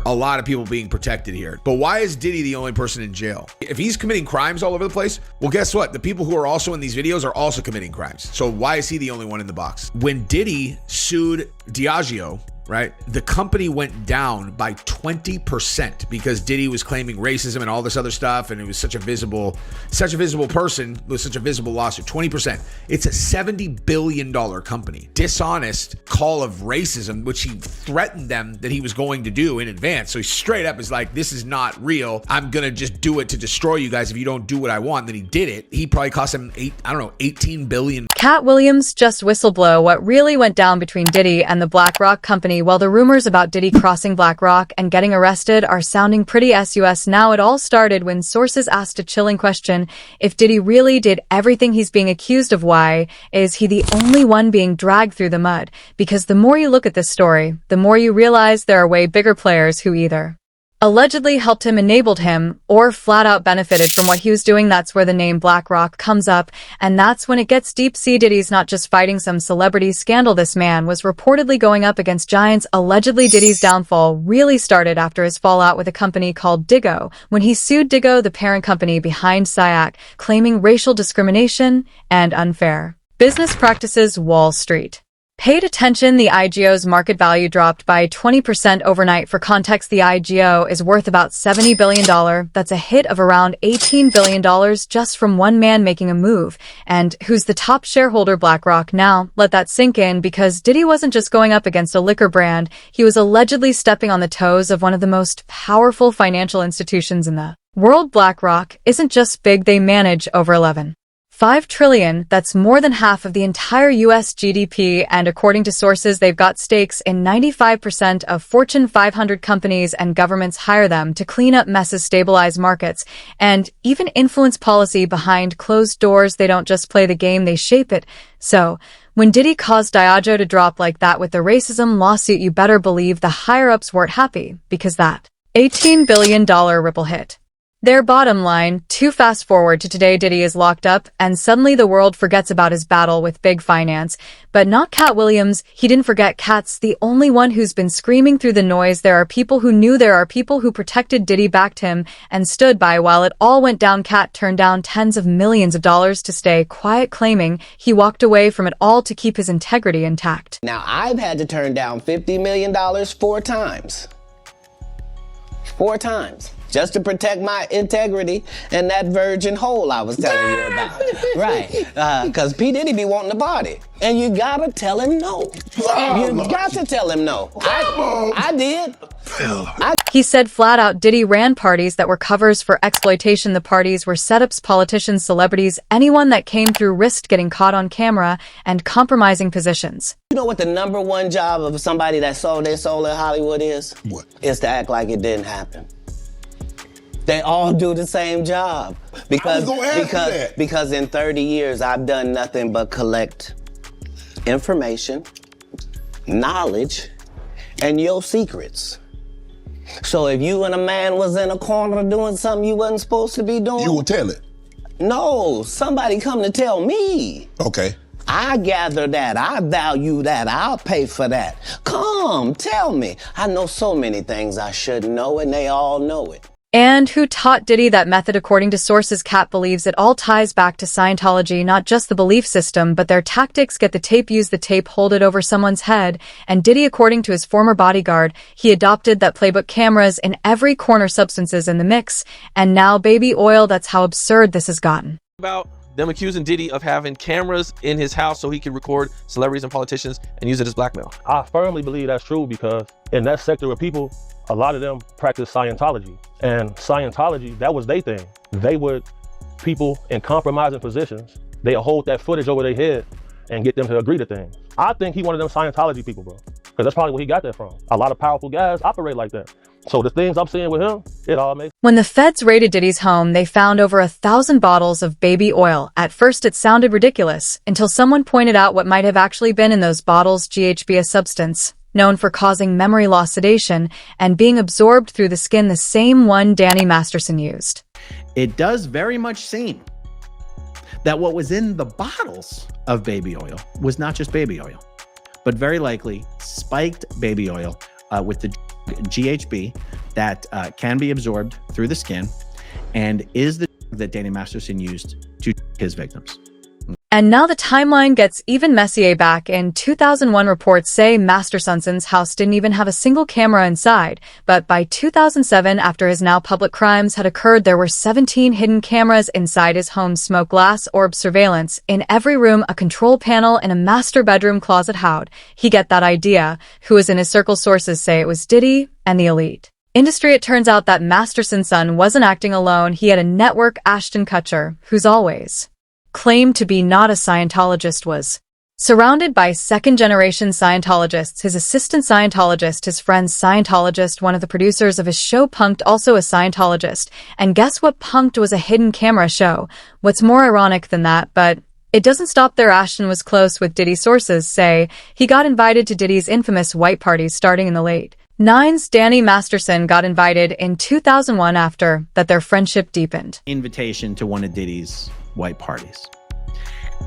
a lot of people being protected here. But why is Diddy the only person in jail? If he's committing crimes all over the place, well, guess what? The people who are also in these videos are also committing crimes. So why is he the only one in the box? When Diddy sued Diageo, right, the company went down by 20% because Diddy was claiming racism and all this other stuff, and it was such a visible person with such a visible lawsuit. 20%. It's a $70 billion company. Dishonest call of racism, which he threatened them that he was going to do in advance. So he straight up is like, this is not real. I'm gonna just do it to destroy you guys if you don't do what I want. Then he did it. He probably cost him 18 billion. Katt Williams just whistleblow what really went down between Diddy and the BlackRock company. While the rumors about Diddy crossing BlackRock and getting arrested are sounding pretty sus now, it all started when sources asked a chilling question: if Diddy really did everything he's being accused of, why is he the only one being dragged through the mud? Because the more you look at this story, the more you realize there are way bigger players who either allegedly helped him, enabled him, or flat out benefited from what he was doing. That's where the name BlackRock comes up, and that's when it gets deep. See, Diddy's not just fighting some celebrity scandal. This man was reportedly going up against giants. Allegedly, Diddy's downfall really started after his fallout with a company called Diggo, when he sued Diggo, the parent company behind SIAC, claiming racial discrimination and unfair business practices. Wall Street paid attention. The IGO's market value dropped by 20% overnight. For context, the IGO is worth about $70 billion. That's a hit of around $18 billion just from one man making a move. And who's the top shareholder? BlackRock. Now, let that sink in, because Diddy wasn't just going up against a liquor brand. He was allegedly stepping on the toes of one of the most powerful financial institutions in the world. BlackRock isn't just big, they manage over $11.5 trillion. That's more than half of the entire US GDP, and according to sources, they've got stakes in 95% of Fortune 500 companies, and governments hire them to clean up messes, stabilize markets, and even influence policy behind closed doors. They don't just play the game, they shape it. So, when Diddy caused Diageo to drop like that with the racism lawsuit, you better believe the higher-ups weren't happy, because that $18 billion ripple hit their bottom line. To fast forward to today, Diddy is locked up, and suddenly the world forgets about his battle with big finance. But not Katt Williams. He didn't forget. Katt's the only one who's been screaming through the noise. There are people who knew, there are people who protected Diddy, backed him, and stood by while it all went down. Katt turned down tens of millions of dollars to stay quiet, claiming he walked away from it all to keep his integrity intact. Now, I've had to turn down $50 million 4 times. 4 times. Just to protect my integrity and that virgin hole I was telling you about. Right. Because P. Diddy be wanting the body. And you gotta tell him no. You got to tell him no. I did. He said flat out Diddy ran parties that were covers for exploitation. The parties were setups. Politicians, celebrities, anyone that came through risked getting caught on camera and compromising positions. You know what the #1 job of somebody that sold their soul in Hollywood is? What? Is to act like it didn't happen. They all do the same job. Because in 30 years, I've done nothing but collect information, knowledge, and your secrets. So if you and a man was in a corner doing something you wasn't supposed to be doing, you will tell it. No, somebody come to tell me. Okay. I gather that, I value that, I'll pay for that. Come, tell me. I know so many things I shouldn't know, and they all know it. And who taught Diddy that method? According to sources, Katt believes it all ties back to Scientology, not just the belief system, but their tactics. Get the tape, use the tape, hold it over someone's head. And Diddy, according to his former bodyguard, he adopted that playbook. Cameras in every corner, substances in the mix, and now baby oil. That's how absurd this has gotten. About them accusing Diddy of having cameras in his house so he can record celebrities and politicians and use it as blackmail. I firmly believe that's true, because in that sector of people, a lot of them practice Scientology. And Scientology, that was their thing. They would, people in compromising positions, they'll hold that footage over their head and get them to agree to things. I think he one of them Scientology people, bro. Because that's probably where he got that from. A lot of powerful guys operate like that. So the things I'm seeing with him, it all makes. When the feds raided Diddy's home, they found over 1,000 bottles of baby oil. At first, it sounded ridiculous, until someone pointed out what might have actually been in those bottles: GHB, a substance known for causing memory loss, sedation, and being absorbed through the skin, the same one Danny Masterson used. It does very much seem that what was in the bottles of baby oil was not just baby oil, but very likely spiked baby oil with the GHB, that can be absorbed through the skin and is the that Danny Masterson used to his victims. And now the timeline gets even messier. Back in 2001, reports say Masterson's house didn't even have a single camera inside. But by 2007, after his now public crimes had occurred, there were 17 hidden cameras inside his home, smoke glass orb surveillance in every room, a control panel, and a master bedroom closet. How'd he get that idea? Who was in his circle? Sources say it was Diddy and the elite industry. It turns out that Masterson's son wasn't acting alone. He had a network. Ashton Kutcher, who's always claimed to be not a Scientologist, was surrounded by second-generation Scientologists, his assistant Scientologist, his friend's Scientologist, one of the producers of his show Punk'd, also a Scientologist. And guess what? Punk'd was a hidden camera show. What's more ironic than that? But it doesn't stop there. Ashton was close with Diddy. Sources say he got invited to Diddy's infamous white parties starting in the late 90s. Danny Masterson got invited in 2001 after that their friendship deepened. Invitation to one of Diddy's white parties.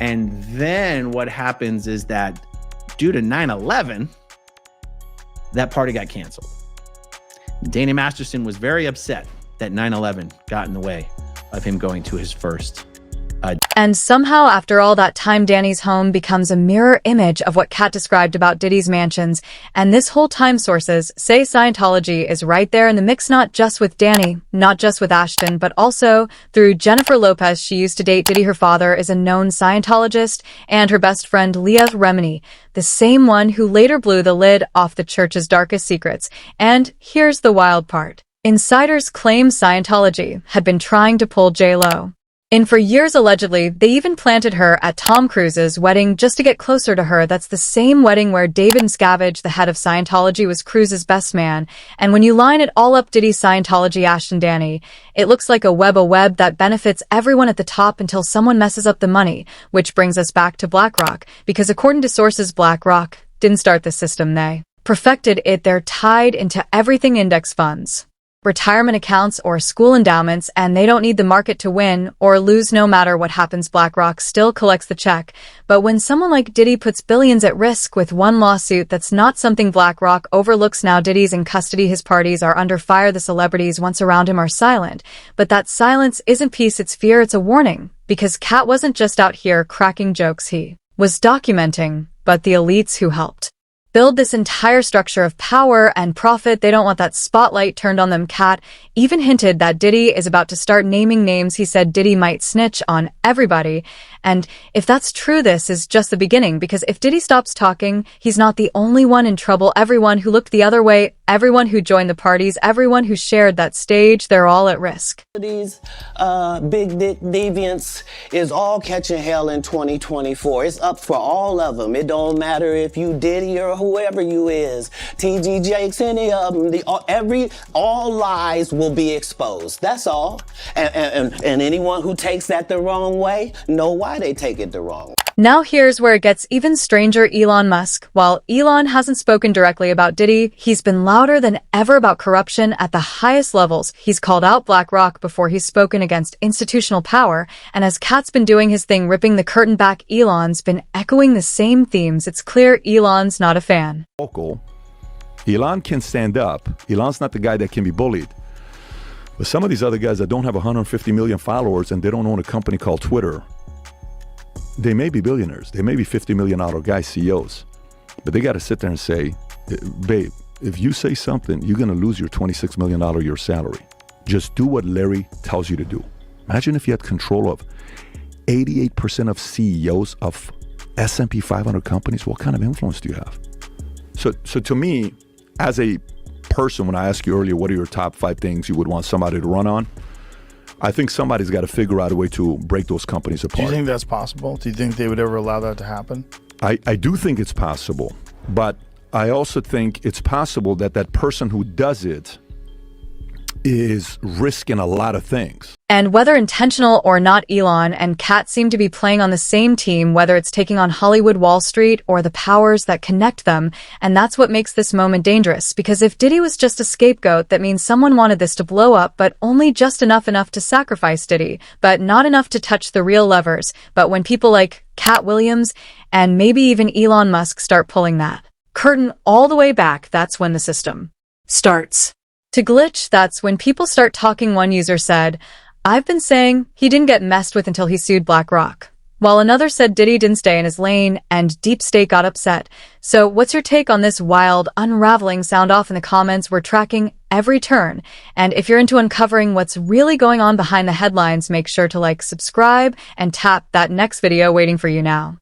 And then what happens is that due to 9/11, that party got canceled. Danny Masterson was very upset that 9/11 got in the way of him going to his first. And somehow, after all that time, Danny's home becomes a mirror image of what Katt described about Diddy's mansions. And this whole time, sources say Scientology is right there in the mix, not just with Danny, not just with Ashton, but also through Jennifer Lopez. She used to date Diddy. Her father is a known Scientologist, and her best friend, Leah Remini, the same one who later blew the lid off the church's darkest secrets. And here's the wild part. Insiders claim Scientology had been trying to pull J.Lo in for years. Allegedly, they even planted her at Tom Cruise's wedding just to get closer to her. That's the same wedding where David Miscavige, the head of Scientology, was Cruise's best man. And when you line it all up, Diddy, Scientology, Ashton, Danny, it looks like a web that benefits everyone at the top until someone messes up the money. Which brings us back to BlackRock, because according to sources, BlackRock didn't start the system. They perfected it. They're tied into everything: index funds, retirement accounts, or school endowments, and they don't need the market to win or lose. No matter what happens, BlackRock still collects the check. But when someone like Diddy puts billions at risk with one lawsuit, that's not something BlackRock overlooks. Now Diddy's in custody, his parties are under fire, the celebrities once around him are silent. But that silence isn't peace, it's fear, it's a warning. Because Katt wasn't just out here cracking jokes, he was documenting. But the elites who helped build this entire structure of power and profit, they don't want that spotlight turned on them. Katt even hinted that Diddy is about to start naming names. He said Diddy might snitch on everybody. And if that's true, this is just the beginning, because if Diddy stops talking, he's not the only one in trouble. Everyone who looked the other way, everyone who joined the parties, everyone who shared that stage, they're all at risk. These big dick deviants is all catching hell in 2024. It's up for all of them. It don't matter if you Diddy or whoever you is, TG Jakes, any of them. All lies will be exposed. That's all. And anyone who takes that the wrong way, know why they take it the wrong way. Now here's where it gets even stranger. Elon Musk. While Elon hasn't spoken directly about Diddy, he's been louder than ever about corruption at the highest levels. He's called out BlackRock before he's spoken against institutional power. And as Katt's been doing his thing, ripping the curtain back, Elon's been echoing the same themes. It's clear Elon's not a fan. Elon can stand up. Elon's not the guy that can be bullied. But some of these other guys that don't have 150 million followers and they don't own a company called Twitter, they may be billionaires. They may be $50 million guys, CEOs. But they got to sit there and say, babe, if you say something, you're going to lose your $26 million a year salary. Just do what Larry tells you to do. Imagine if you had control of 88% of CEOs of S&P 500 companies. What kind of influence do you have? So to me, as a person, when I asked you earlier, what are your top 5 things you would want somebody to run on? I think somebody's got to figure out a way to break those companies apart. Do you think that's possible? Do you think they would ever allow that to happen? I do think it's possible, but I also think it's possible that that person who does it is risking a lot of things. And whether intentional or not, Elon and Katt seem to be playing on the same team, whether it's taking on Hollywood, Wall Street, or the powers that connect them. And that's what makes this moment dangerous, because if Diddy was just a scapegoat, that means someone wanted this to blow up, but only just enough to sacrifice Diddy, but not enough to touch the real levers. But when people like Katt Williams and maybe even Elon Musk start pulling that curtain all the way back, that's when the system starts To glitch, that's when people start talking. One user said, "I've been saying he didn't get messed with until he sued BlackRock." While another said Diddy didn't stay in his lane and Deep State got upset. So what's your take on this wild, unraveling? Sound off in the comments. We're tracking every turn. And if you're into uncovering what's really going on behind the headlines, make sure to like, subscribe, and tap that next video waiting for you now.